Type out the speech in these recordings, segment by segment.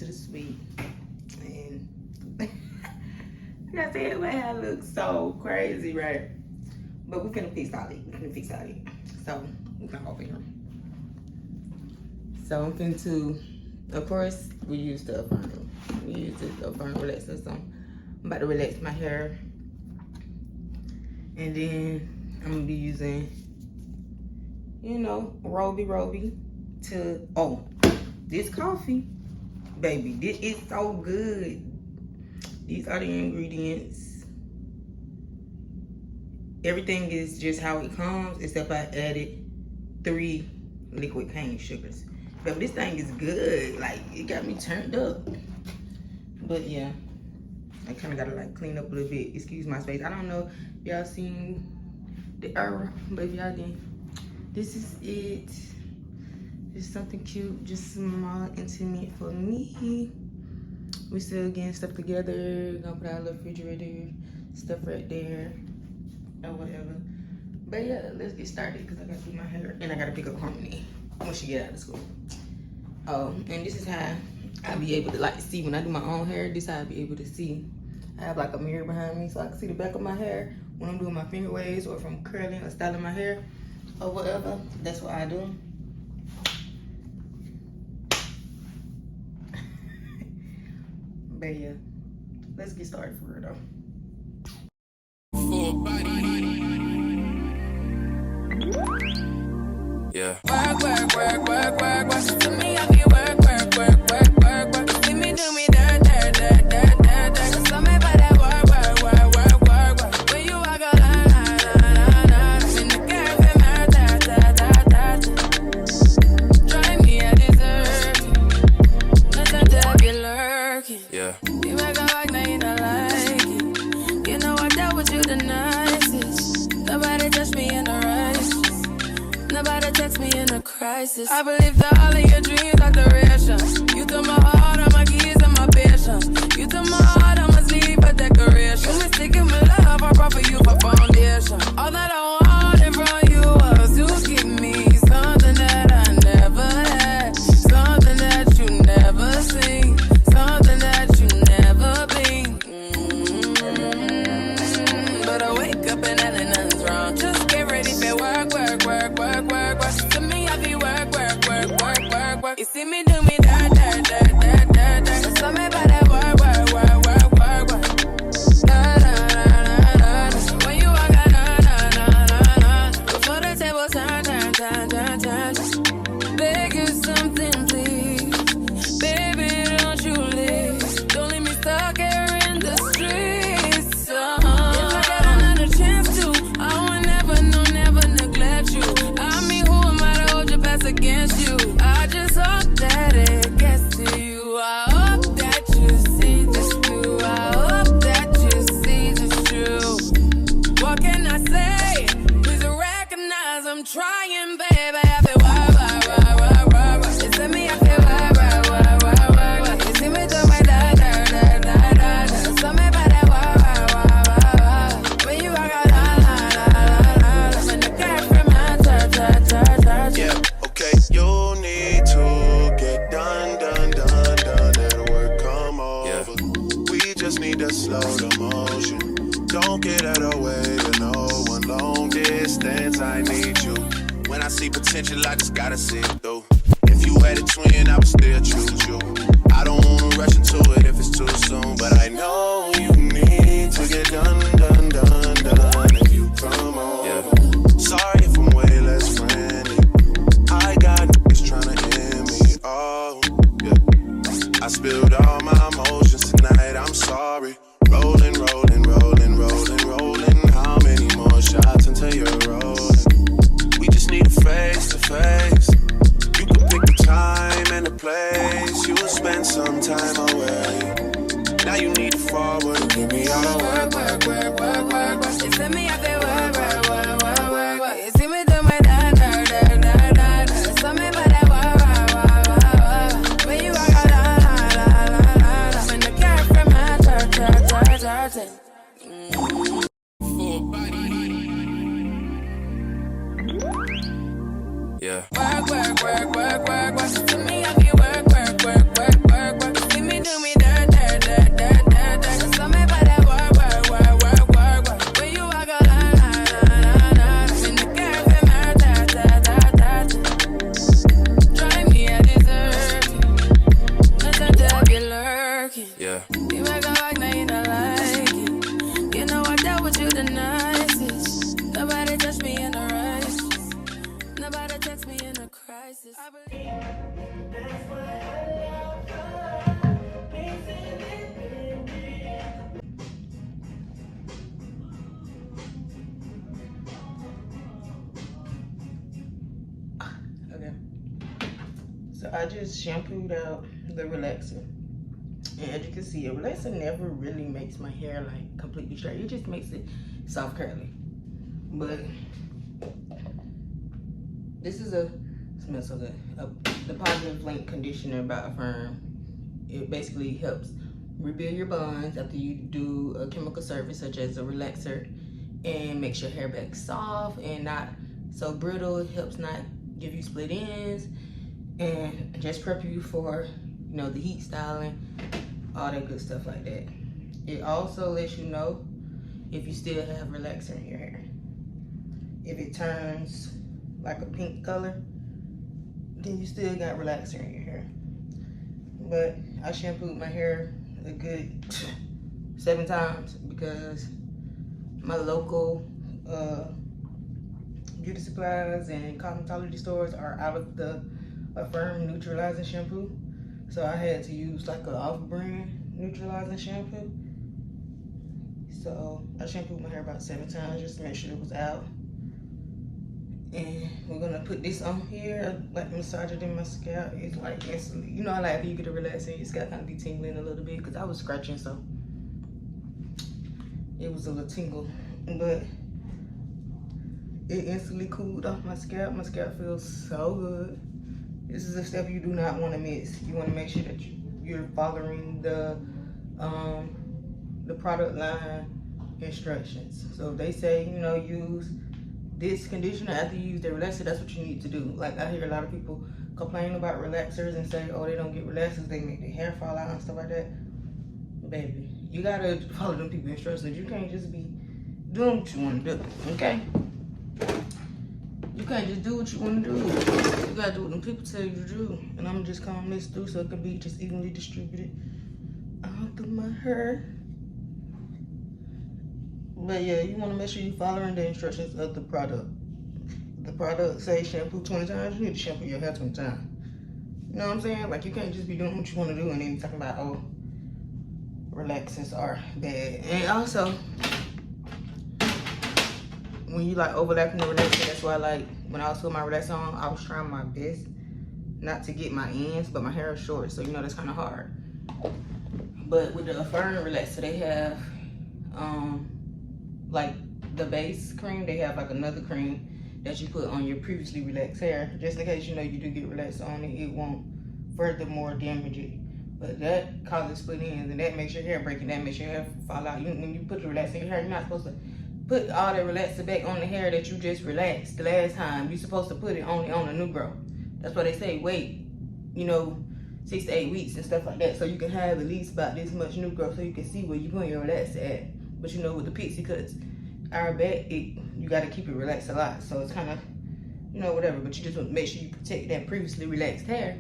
to the sweet. And like I said, my hair looks so crazy, right? But we finna fix all it. So we can open here. So I'm finna to, of course, we use the Affirm. We use the Affirm relaxer. So I'm about to relax my hair. And then I'm gonna be using, you know, Roby to, oh, this coffee, baby, this is so good. These are the ingredients. Everything is just how it comes, except I added 3 liquid cane sugars. But this thing is good. Like, it got me turned up. But yeah, I kind of gotta like clean up a little bit. Excuse my space. I don't know if y'all seen the error, but if y'all didn't, this is it. Just something cute, just small, intimate for me. We still getting stuff together. Gonna put our little refrigerator stuff right there or whatever. But yeah, let's get started because I gotta do my hair and I gotta pick up Harmony when she get out of school. Oh, and this is how I'll be able to like see when I do my own hair. This is how I'll be able to see. I have like a mirror behind me so I can see the back of my hair when I'm doing my finger waves or if I'm curling or styling my hair or whatever. That's what I do. But yeah, let's get started for it though. Yeah. Work. To me, I feel work. See me do me dirt. So me by that work. When you walk a line. In the cafe, drive me a dessert. Nothing to be lurking. Yeah. You make a like, now you don't like it. You know I dealt with you the nicest. Nobody touched me in the righteous. Nobody text me in a crisis. I believe that all of your dreams are duration. You took my heart, all my keys, and my patience. You took my heart, I must leave a decoration. You mistaken my love, I brought for you for foundation. All that I wanted from you was to give me something that I never had, something that you never seen, something that you never been. But I wake up and nothing's wrong. Just get ready for work. To me, I be work. You see me do me dirt. So me by that work. When you walk out, before the table turn. Beg you something, please. Baby, don't you leave. Don't leave me stuck here in the streets. If I got another chance to, I would never neglect you. I mean, who am I to hold your best against you? I just hope that it gets to you. I hope that you see this through. I hope that you see this true. What can I say? Please recognize I'm trying, baby. I feel work. You see me, I feel work. You see me do my dirt. So me by that work. When you walk out, when the cat from my church. Yeah, okay. You need to get done. That'll work, come over. Yeah. We just need to slow the motion. Don't get out of the way to no one. Long distance, I need you. When I see potential, I just gotta see it through. If you had a twin, I would still choose you. I don't wanna rush into it if it's too soon, but I know you need to get done. If you come on, yeah. Sorry if I'm way less friendly. I got niggas tryna end me. Oh, yeah. I spilled all my emotions tonight. I'm sorry. Rolling. How many more shots until you're rolling? We just need a face to face. You can pick the time and the place. You will spend some time away. Now you need to forward and give me all the work. You see me, I feel work. You see me do my dirt. So me by that work. When you walk out, when the cat from my church. Yeah. Work. To me, I feel work. You see about to text me in a crisis. I believe That's why I love her. Okay. So I just shampooed out the relaxer. And as you can see, a relaxer never really makes my hair like completely straight. It just makes it soft curly. But this is smells so good. The Positive Link Conditioner by Affirm. It basically helps rebuild your bonds after you do a chemical service such as a relaxer, and makes your hair back soft and not so brittle. It helps not give you split ends and just prep you for, you know, the heat styling, all that good stuff like that. It also lets you know if you still have relaxer in your hair. If it turns like a pink color, then you still got relaxer in your hair. But I shampooed my hair a good 7 times because my local beauty supplies and cosmetology stores are out of the Affirm neutralizing shampoo. So I had to use like an off-brand neutralizing shampoo. So I shampooed my hair about 7 times just to make sure it was out. And we're gonna put this on here, like massage it in my scalp. It's like instantly, you know, I like after you get a relaxing, your scalp kind of be tingling a little bit because I was scratching, so it was a little tingle. But it instantly cooled off my scalp. My scalp feels so good. This is a step you do not want to miss. You want to make sure that you're following the product line instructions. So if they say, you know, use this conditioner after you use the relaxer, that's what you need to do. Like I hear a lot of people complain about relaxers and say, oh, they don't get relaxers, they make their hair fall out and stuff like that. Baby, you gotta follow them people's instructions. You can't just be doing what you want to do, okay? You can't just do what you want to do. You gotta do what them people tell you to do. And I'm just comb this through so it can be just evenly distributed all through my hair. But yeah, you want to make sure you're following the instructions of the product. The product say shampoo 20 times, you need to shampoo your hair 20 times. You know what I'm saying? Like you can't just be doing what you want to do and then you're talking about, oh, relaxers are bad. And also, when you like overlapping the relaxer, that's why like when I was putting my relaxer on, I was trying my best not to get my ends, but my hair is short, so you know that's kind of hard. But with the Affirm relaxer, they have like the base cream, they have like another cream that you put on your previously relaxed hair, just in case, you know, you do get relaxed on it, it won't furthermore damage it. But that causes split ends and that makes your hair break and that makes your hair fall out. When you put the relaxer in your hair, you're not supposed to put all the relaxer back on the hair that you just relaxed the last time. You're supposed to put it only on the new growth. That's why they say wait, you know, 6 to 8 weeks and stuff like that, so you can have at least about this much new growth so you can see where you put your relaxer at. But you know, with the pixie cuts, our back, you got to keep it relaxed a lot, so it's kind of, you know, whatever. But you just want to make sure you protect that previously relaxed hair,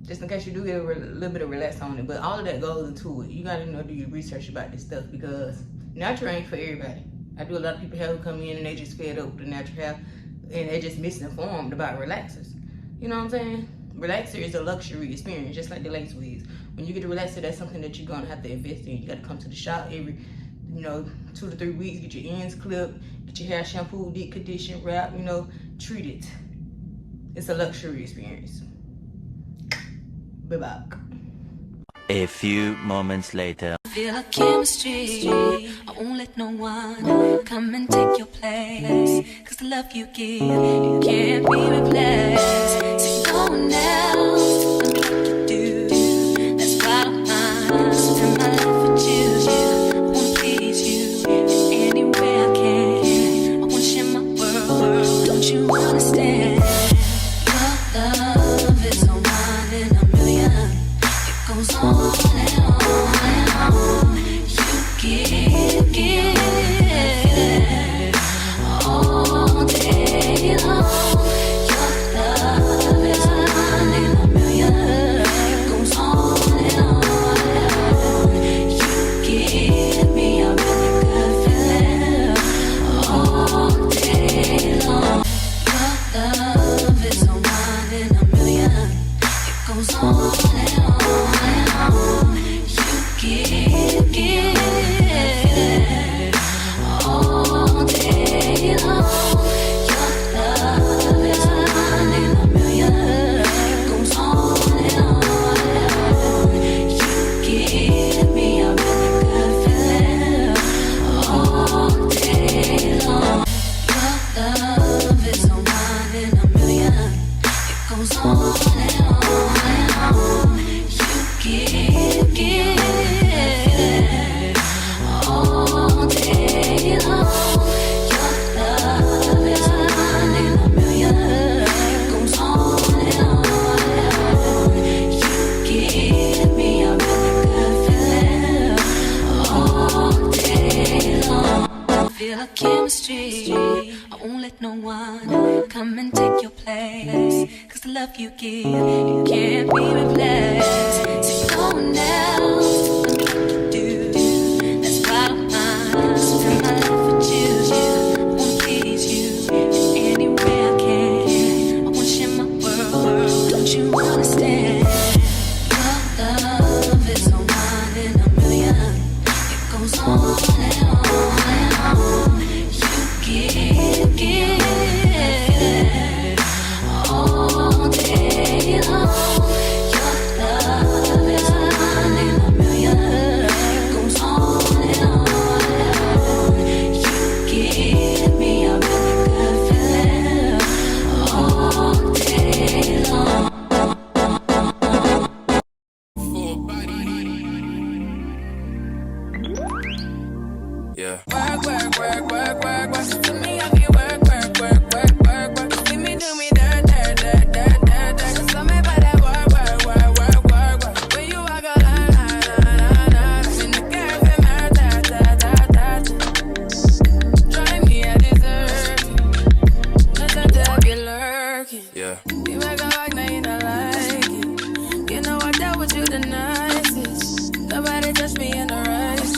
just in case you do get a little bit of relax on it. But all of that goes into it. You got to, you know, do your research about this stuff because natural ain't for everybody. I do a lot of people who come in and they just fed up with the natural hair and they just misinformed about relaxers. You know what I'm saying? Relaxer is a luxury experience, just like the lace wigs. When you get a relaxer, that's something that you're gonna have to invest in. You gotta come to the shop every, you know, 2 to 3 weeks, get your ends clipped, get your hair shampooed, deep conditioned, wrapped, you know, treat it. It's a luxury experience. Bye-bye. A few moments later. Feel a chemistry. I won't let no one come and take your place. Cause the love you give, it can't be replaced. See no one else love me like you do. That's why I'm mine. Spend my life with you. I wanna please you in any way I can. I wanna share my world. Don't you understand? Your love is a one in a million. It goes on and on and on. You give it all day long. Your love is a one in a million. It goes on and on and on. You give me a really good feeling all day long. Your love. face. Cause the love you give, it can't be replaced. So no one else will do what you do. That's why I spend my life with you. I wanna please you in any way I can. I wanna share my world, don't you understand? Your love is no one in a million. It goes on and on and on. You give all day long. Your love is one in a million. It goes on and on and on. You give me a really good feeling all day long. Yeah. Work, work, work, work, work, work. To me, I feel work, work, work, work, work, work. See me do me dirt, dirt, dirt, dirt, dirt, dirt. So me by that work, work, work, work, work, work. When you walk a line, line, line, line, line. In the cafe, man, ta, ta, ta, ta, ta. Drive me a dessert. Nothing to have you lurking. Yeah. You make a like, now you don't like it. You know I dealt with you the nicest. Nobody touched me in the righteous.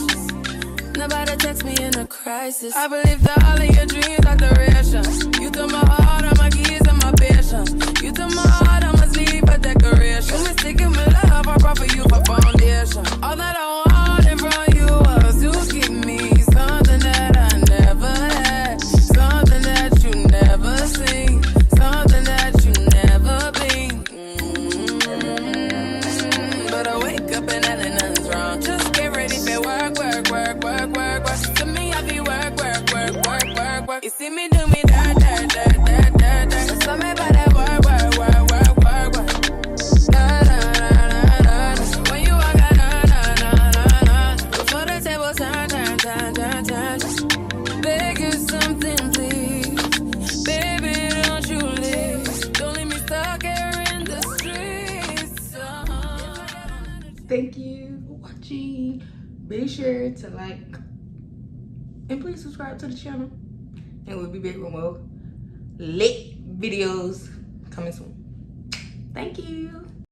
Nobody text me in a crisis. I believe that all of your dreams are duration. You took my heart, all my keys, and my patience. You took my heart, I must leave a decoration. You mistaken my love, I brought for you for foundation. All that I wanted from you was to give me something that I never had, something that you never seen, something that you never been. But I wake up and nothing's wrong. Just get ready for work, work, work, work, work, work. To me, I be work, work, work, work, work, work. You see me do me dirt, dirt, dirt, dirt, dirt, dirt. So me by that work, work, work, work, work, work. Da, da, da, da, da, da. When you walk out, da, da, da, da, da. Before the table turn, turn, turn, turn, turn. Beg you something, please. Baby, don't you leave. Don't leave me stuck here in the streets. Thank you for watching. Be sure to like and please subscribe to the channel. And we'll be back with more lit videos coming soon. Thank you.